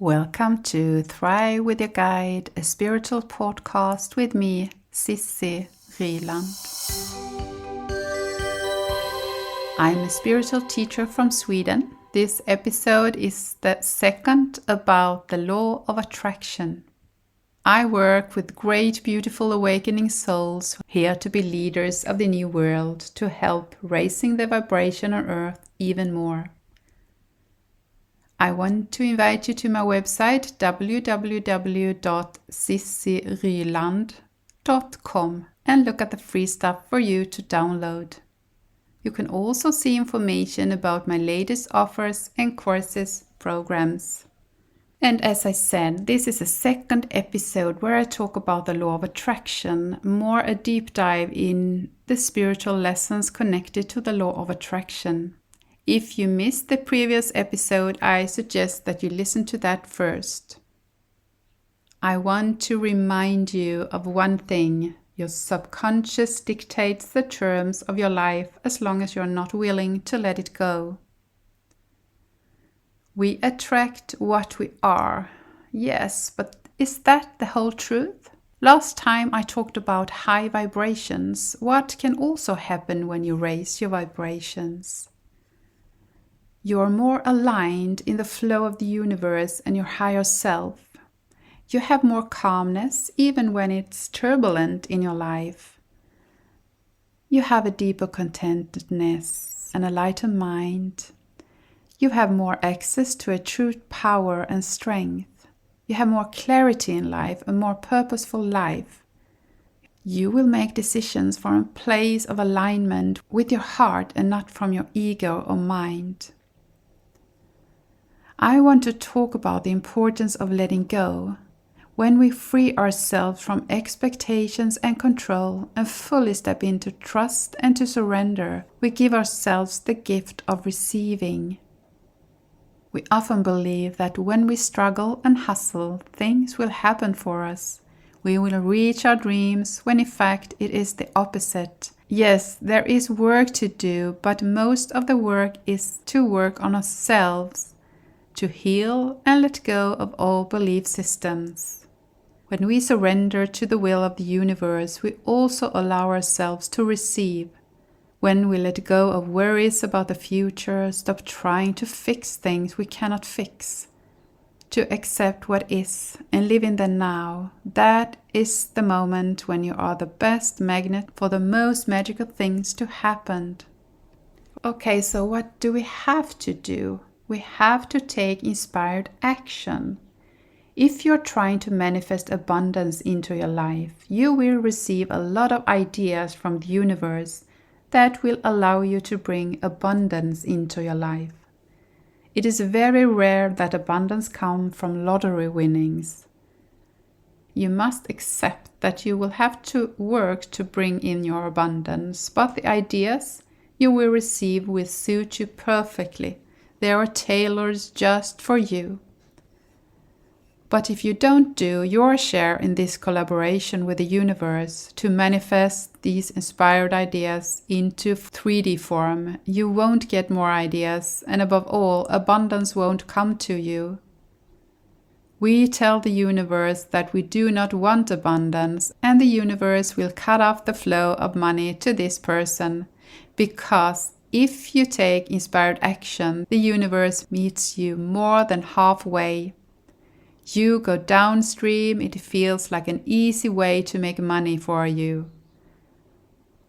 Welcome to Thrive with Your Guide, a spiritual podcast with me, Cissi Ryland. I'm a spiritual teacher from Sweden. This episode is the second about the law of attraction. I work with great, beautiful awakening souls here to be leaders of the new world to help raising the vibration on Earth even more. I want to invite you to my website www.cissiryland.com and look at the free stuff for you to download. You can also see information about my latest offers and courses, programs. And as I said, this is a second episode where I talk about the law of attraction, more a deep dive in the spiritual lessons connected to the law of attraction. If you missed the previous episode, I suggest that you listen to that first. I want to remind you of one thing. Your subconscious dictates the terms of your life as long as you're not willing to let it go. We attract what we are. Yes, but is that the whole truth? Last time I talked about high vibrations. What can also happen when you raise your vibrations? You are more aligned in the flow of the universe and your higher self. You have more calmness even when it's turbulent in your life. You have a deeper contentedness and a lighter mind. You have more access to a true power and strength. You have more clarity in life, a more purposeful life. You will make decisions from a place of alignment with your heart and not from your ego or mind. I want to talk about the importance of letting go. When we free ourselves from expectations and control and fully step into trust and to surrender, we give ourselves the gift of receiving. We often believe that when we struggle and hustle, things will happen for us. We will reach our dreams, when in fact it is the opposite. Yes, there is work to do, but most of the work is to work on ourselves, to heal and let go of all belief systems. When we surrender to the will of the universe, we also allow ourselves to receive. When we let go of worries about the future, stop trying to fix things we cannot fix, to accept what is and live in the now, that is the moment when you are the best magnet for the most magical things to happen. Okay, so what do we have to do? We have to take inspired action. If you're trying to manifest abundance into your life, you will receive a lot of ideas from the universe that will allow you to bring abundance into your life. It is very rare that abundance comes from lottery winnings. You must accept that you will have to work to bring in your abundance, but the ideas you will receive will suit you perfectly. They are tailored just for you. But if you don't do your share in this collaboration with the universe to manifest these inspired ideas into 3D form, you won't get more ideas, and above all, abundance won't come to you. We tell the universe that we do not want abundance, and the universe will cut off the flow of money to this person, because if you take inspired action, the universe meets you more than halfway. You go downstream, it feels like an easy way to make money for you.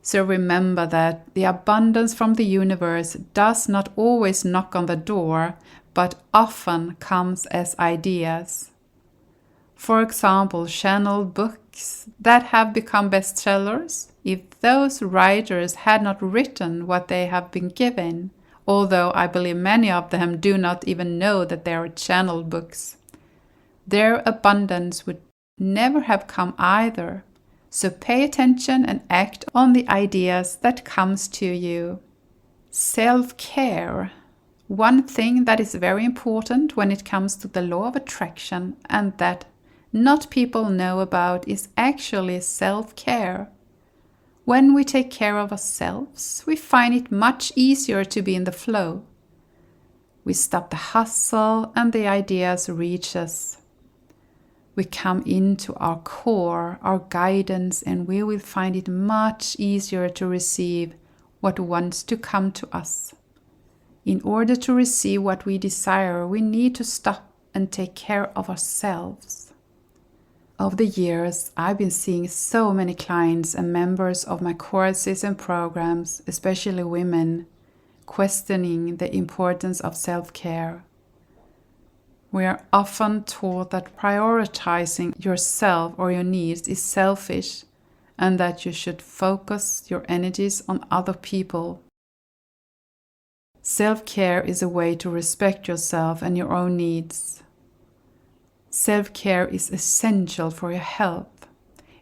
So remember that the abundance from the universe does not always knock on the door, but often comes as ideas. For example, channeled books that have become bestsellers. If those writers had not written what they have been given, although I believe many of them do not even know that they are channeled books, their abundance would never have come either. So pay attention and act on the ideas that comes to you. Self-care. One thing that is very important when it comes to the law of attraction and that not people know about is actually self-care. When we take care of ourselves, we find it much easier to be in the flow. We stop the hustle and the ideas reach us. We come into our core, our guidance, and we will find it much easier to receive what wants to come to us. In order to receive what we desire, we need to stop and take care of ourselves. Over the years, I've been seeing so many clients and members of my courses and programs, especially women, questioning the importance of self-care. We are often taught that prioritizing yourself or your needs is selfish and that you should focus your energies on other people. Self-care is a way to respect yourself and your own needs. Self-care is essential for your health.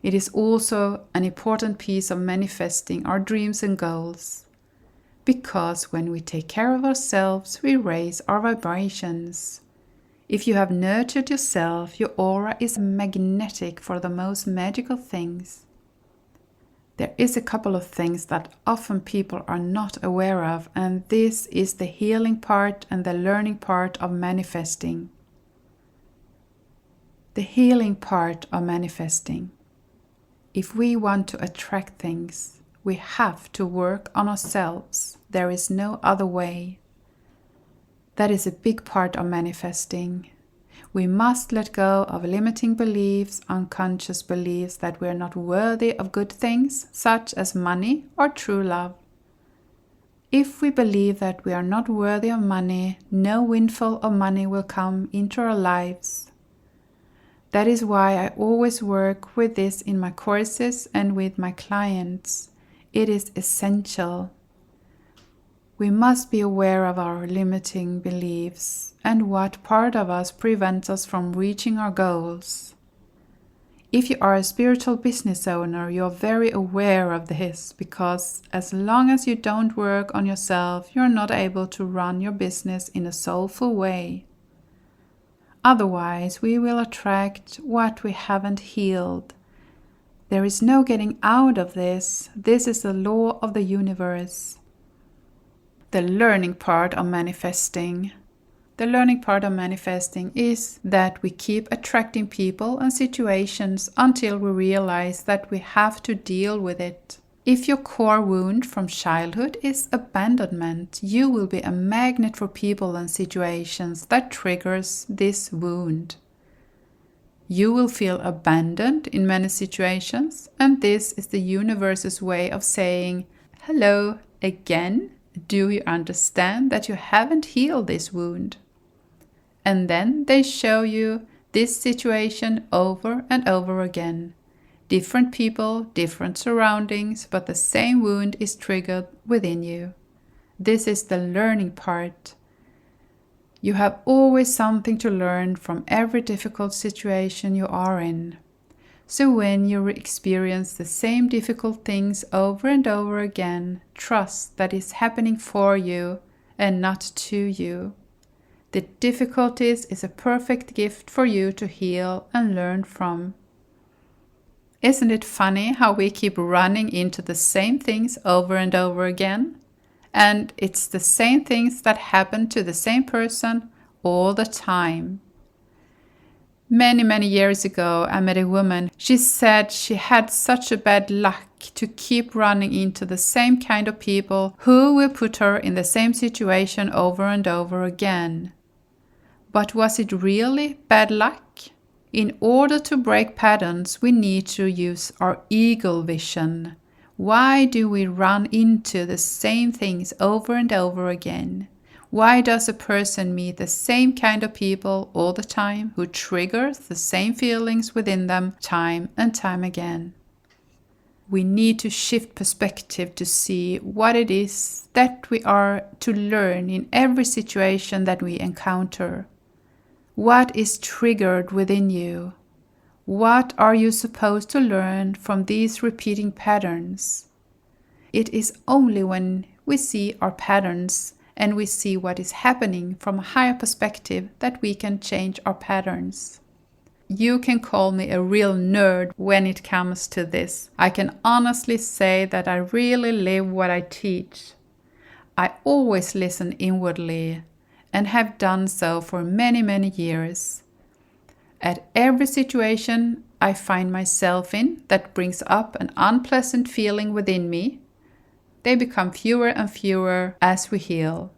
It is also an important piece of manifesting our dreams and goals. Because when we take care of ourselves, we raise our vibrations. If you have nurtured yourself, your aura is magnetic for the most magical things. There is a couple of things that often people are not aware of, and this is the healing part and the learning part of manifesting. The healing part of manifesting. If we want to attract things, we have to work on ourselves. There is no other way. That is a big part of manifesting. We must let go of limiting beliefs, unconscious beliefs that we are not worthy of good things, such as money or true love. If we believe that we are not worthy of money, no windfall of money will come into our lives. That is why I always work with this in my courses and with my clients. It is essential. We must be aware of our limiting beliefs and what part of us prevents us from reaching our goals. If you are a spiritual business owner, you are very aware of this because as long as you don't work on yourself, you are not able to run your business in a soulful way. Otherwise, we will attract what we haven't healed. There is no getting out of this. This is the law of the universe. The learning part of manifesting. The learning part of manifesting is that we keep attracting people and situations until we realize that we have to deal with it. If your core wound from childhood is abandonment, you will be a magnet for people and situations that triggers this wound. You will feel abandoned in many situations, and this is the universe's way of saying, "Hello, again? Do you understand that you haven't healed this wound?" And then they show you this situation over and over again. Different people, different surroundings, but the same wound is triggered within you. This is the learning part. You have always something to learn from every difficult situation you are in. So when you experience the same difficult things over and over again, trust that it's happening for you and not to you. The difficulties is a perfect gift for you to heal and learn from. Isn't it funny how we keep running into the same things over and over again? And it's the same things that happen to the same person all the time. Many years ago, I met a woman. She said she had such a bad luck to keep running into the same kind of people who will put her in the same situation over and over again. But was it really bad luck? In order to break patterns, we need to use our eagle vision. Why do we run into the same things over and over again? Why does a person meet the same kind of people all the time who triggers the same feelings within them time and time again? We need to shift perspective to see what it is that we are to learn in every situation that we encounter. What is triggered within you? What are you supposed to learn from these repeating patterns? It is only when we see our patterns and we see what is happening from a higher perspective that we can change our patterns. You can call me a real nerd when it comes to this. I can honestly say that I really live what I teach. I always listen inwardly, and have done so for many, many years. At every situation I find myself in that brings up an unpleasant feeling within me, they become fewer and fewer as we heal.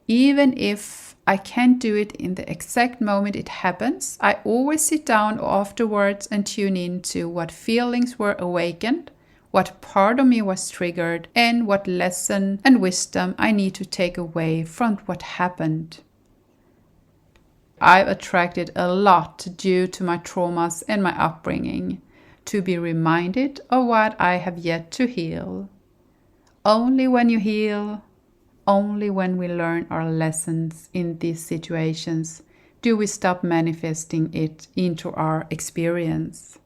Even if I can't do it in the exact moment it happens, I always sit down afterwards and tune in to what feelings were awakened, what part of me was triggered, and what lesson and wisdom I need to take away from what happened. I've attracted a lot due to my traumas and my upbringing, to be reminded of what I have yet to heal. Only when you heal, only when we learn our lessons in these situations, do we stop manifesting it into our experience.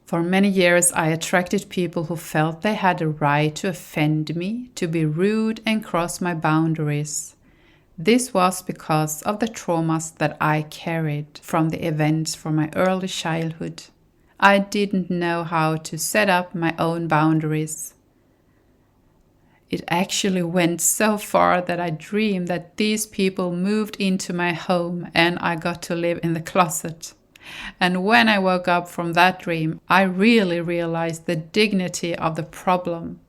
For many years, I attracted people who felt they had a right to offend me, to be rude and cross my boundaries. This was because of the traumas that I carried from the events from my early childhood. I didn't know how to set up my own boundaries. It actually went so far that I dreamed that these people moved into my home and I got to live in the closet. And when I woke up from that dream, I really realized the dignity of the problem.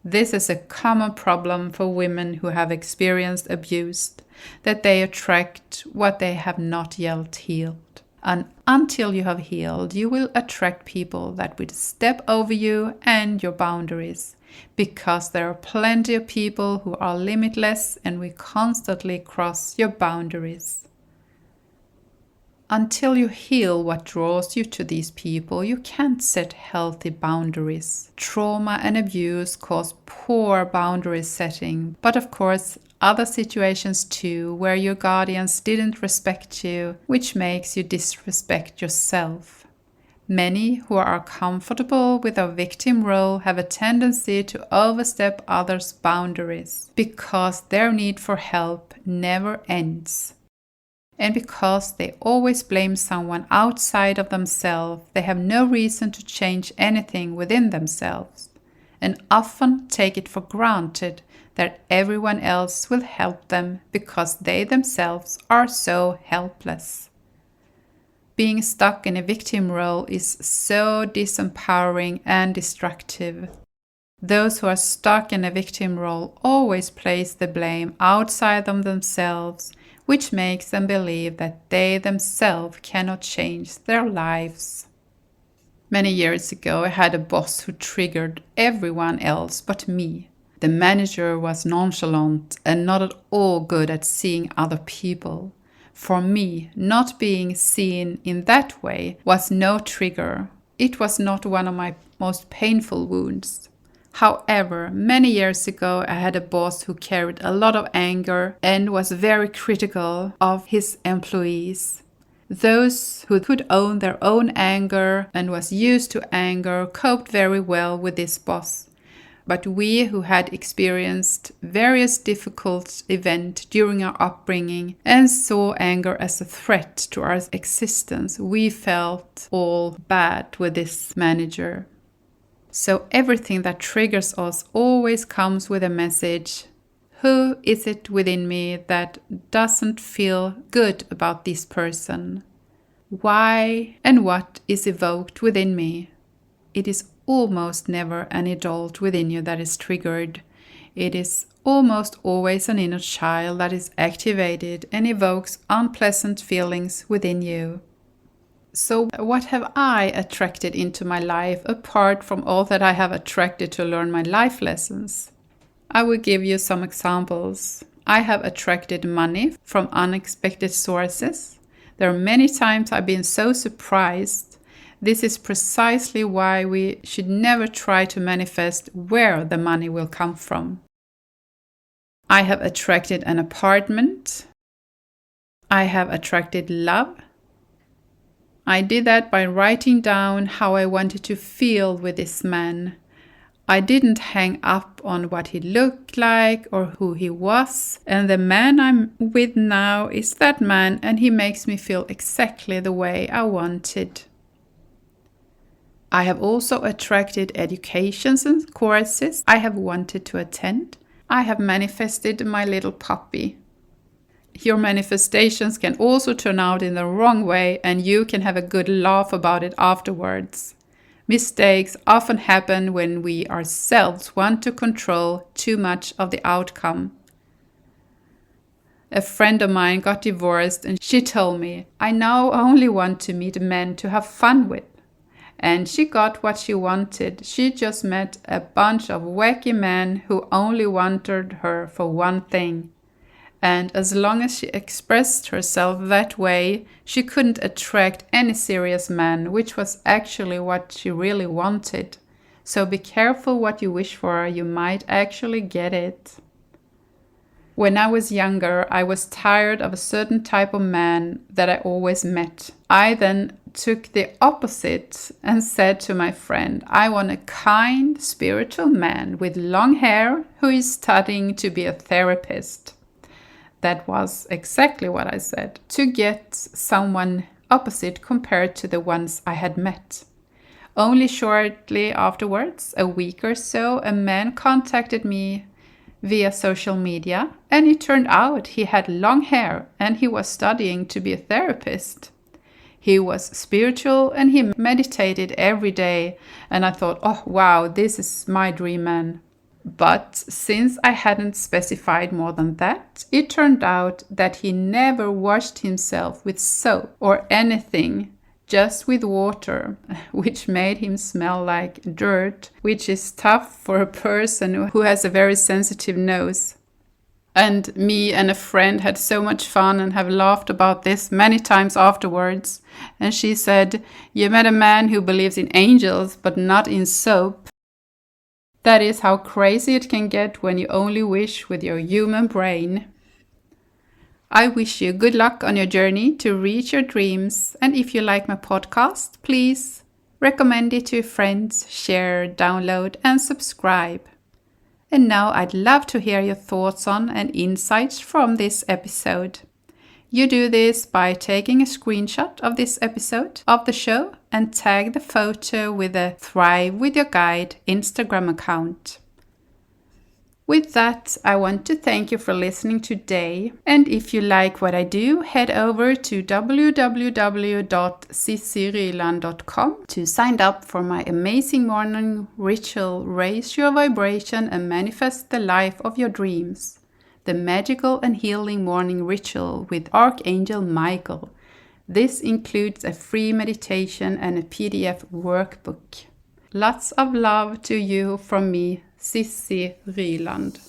This is a common problem for women who have experienced abuse, that they attract what they have not yet healed. And until you have healed, you will attract people that will step over you and your boundaries, because there are plenty of people who are limitless and will constantly cross your boundaries. Until you heal what draws you to these people, you can't set healthy boundaries. Trauma and abuse cause poor boundary setting, but of course, other situations too, where your guardians didn't respect you, which makes you disrespect yourself. Many who are comfortable with a victim role have a tendency to overstep others' boundaries because their need for help never ends. And because they always blame someone outside of themselves, they have no reason to change anything within themselves, and often take it for granted that everyone else will help them because they themselves are so helpless. Being stuck in a victim role is so disempowering and destructive. Those who are stuck in a victim role always place the blame outside of themselves, which makes them believe that they themselves cannot change their lives. Many years ago, I had a boss who triggered everyone else but me. The manager was nonchalant and not at all good at seeing other people. For me, not being seen in that way was no trigger. It was not one of my most painful wounds. However, many years ago, I had a boss who carried a lot of anger and was very critical of his employees. Those who could own their own anger and was used to anger coped very well with this boss. But we who had experienced various difficult events during our upbringing and saw anger as a threat to our existence, we felt all bad with this manager. So everything that triggers us always comes with a message. Who is it within me that doesn't feel good about this person? Why and what is evoked within me? It is almost never an adult within you that is triggered. It is almost always an inner child that is activated and evokes unpleasant feelings within you. So what have I attracted into my life apart from all that I have attracted to learn my life lessons? I will give you some examples. I have attracted money from unexpected sources. There are many times I've been so surprised. This is precisely why we should never try to manifest where the money will come from. I have attracted an apartment. I have attracted love. I did that by writing down how I wanted to feel with this man. I didn't hang up on what he looked like or who he was. And the man I'm with now is that man, and he makes me feel exactly the way I wanted. I have also attracted educations and courses I have wanted to attend. I have manifested my little puppy. your manifestations can also turn out in the wrong way, and you can have a good laugh about it afterwards. Mistakes often happen when we ourselves want to control too much of the outcome. A friend of mine got divorced and she told me, I now only want to meet men to have fun with. And she got what she wanted. She just met a bunch of wacky men who only wanted her for one thing. And as long as she expressed herself that way, she couldn't attract any serious man, which was actually what she really wanted. So be careful what you wish for, you might actually get it. When I was younger, I was tired of a certain type of man that I always met. I then took the opposite and said to my friend, I want a kind, spiritual man with long hair who is studying to be a therapist. That was exactly what I said, to get someone opposite compared to the ones I had met. Only shortly afterwards, a week or so, a man contacted me via social media, and it turned out he had long hair and he was studying to be a therapist. He was spiritual and he meditated every day, and I thought, oh wow, this is my dream man. But since I hadn't specified more than that, it turned out that he never washed himself with soap or anything, just with water, which made him smell like dirt, which is tough for a person who has a very sensitive nose. And me and a friend had so much fun and have laughed about this many times afterwards. And she said, you met a man who believes in angels, but not in soap. That is how crazy it can get when you only wish with your human brain. I wish you good luck on your journey to reach your dreams. And if you like my podcast, please recommend it to your friends, share, download, and subscribe. And now I'd love to hear your thoughts on and insights from this episode. You do this by taking a screenshot of this episode of the show and tag the photo with the Thrive with Your Guide Instagram account. With that, I want to thank you for listening today. And if you like what I do, head over to www.ciciryland.com to sign up for my amazing morning ritual, Raise Your Vibration and Manifest the Life of Your Dreams. The magical and healing morning ritual with Archangel Michael. This includes a free meditation and a PDF workbook. Lots of love to you from me, Cissi Ryland.